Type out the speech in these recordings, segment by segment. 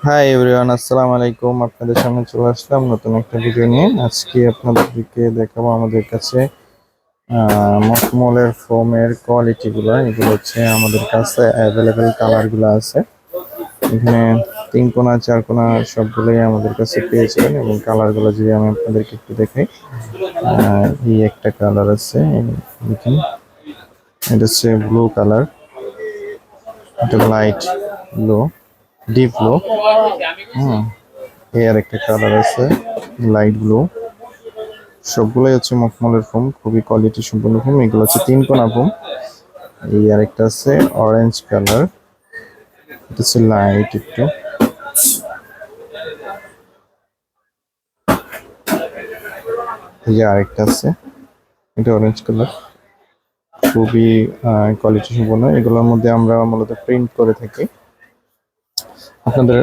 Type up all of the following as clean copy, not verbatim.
Hi everyone, আসসালামু আলাইকুম। আপনাদের সামনে চলে আসলাম নতুন একটা ভিডিও নিয়ে। আজকে আপনাদেরকে দেখাবো আমাদের কাছে মখমলের ফোমের কোয়ালিটিগুলো। এগুলো হচ্ছে আমাদের কাছে অ্যাভেলেবেল কালারগুলো আছে। এখানে 3 কোনা 4 কোনা সবগুলোই আমাদের কাছে পেয়ে যাবেন। এবং কালারগুলো যদি আমি আপনাদেরকে একটু দেখাই, এই একটা কালার আছে, দেখুন, এটা হচ্ছে ব্লু কালার, এটা লাইট ব্লু, ডিপ ব্লু। হুম, এর একটা কালার আছে লাইট ব্লু। সবগুলোই হচ্ছে মখমলের ফোম, খুবই কোয়ালিটি সম্পন্ন ফোম। এগুলো হচ্ছে 3 কোনা ফোম। এই আরেকটা আছে অরেঞ্জ কালার, এটা হচ্ছে লাইট একটু। এই যে আরেকটা আছে, এটা অরেঞ্জ কালার, খুবই কোয়ালিটি সম্পন্ন। এগুলোর মধ্যে আমরা মূলত প্রিন্ট করে থাকি। আপনাদের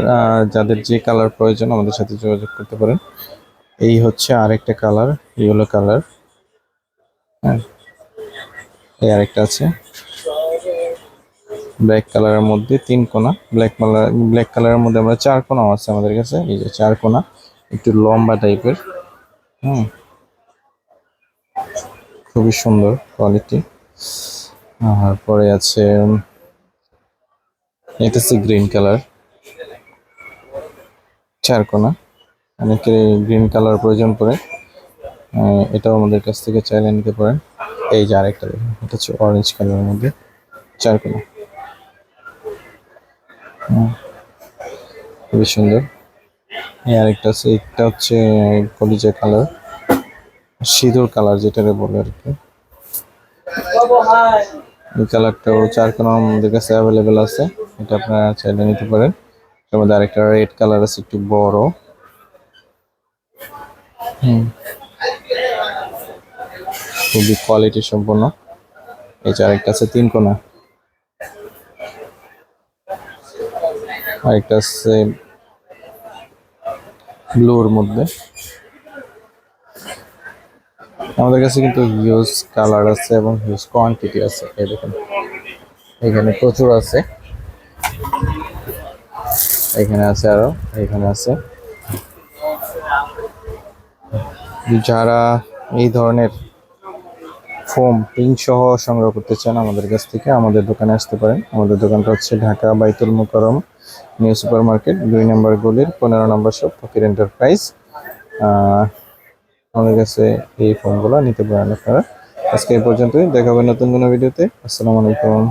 যাদের যে কালার প্রয়োজন আমাদের সাথে যোগাযোগ করতে পারেন। এই হচ্ছে আরেকটা কালার, ইয়েলো কালার। হ্যাঁ, এই আরেকটা আছে ব্ল্যাক কালারের মধ্যে 3 কোনা। ব্ল্যাক কালারের মধ্যে আমরা 4 কোনাও আছে আমাদের কাছে। এই যে 4 কোনা, একটু লম্বা টাইপের। হুম, খুবই সুন্দর কোয়ালিটি। আর পরে আছে, এটা হচ্ছে গ্রিন কালার, 4 কোনা। অনেকে গ্রিন কালার প্রয়োজন পড়ে, এটাও আমাদের কাছ থেকে চাইলে নিতে পারেন। এই যে আরেকটা দেখুন, এটা হচ্ছে অরেঞ্জ কালারের মধ্যে 4 কোনা। খুবই সুন্দর। এই আরেকটা আছে, এটা হচ্ছে কলিজা কালার, সিঁদুর কালার যেটাকে বলে আর কি। এই কালারটাও 4 কোনা আমাদের কাছে অ্যাভেলেবেল আছে, এটা আপনারা চাইলে নিতে পারেন। এর মধ্যে আরেকটা রেড কালার আছে, একটু বড়। খুবই কোয়ালিটি সম্পন্ন। এই যে আরেকটা আছে 3 কোনা, আরেকটা আছে ব্লুর মধ্যে। আমাদের কাছে কিন্তু হিউজ কালার আছে এবং হিউজ কোয়ান্টিটি আছে। এই দেখুন, এখানে প্রচুর আছে, এখানে আছে আরো, এখানে আছে। যারা এই ধরনের ফোম রিং সহ সংগ্রহ করতে চান আমাদের কাছ থেকে আমাদের দোকানে আসতে পারেন। আমাদের দোকানটা হচ্ছে ঢাকা বাইতুল মোকাররম নিউ সুপার মার্কেট, 2 নম্বর গলির 15 নম্বর শপ, ফকির এন্টারপ্রাইজ। আমাদের কাছে এই ফোনগুলো নিতে পারেন আপনারা। আজকে এই পর্যন্তই, দেখা হবে নতুন কোনো ভিডিওতে। আসসালামু আলাইকুম।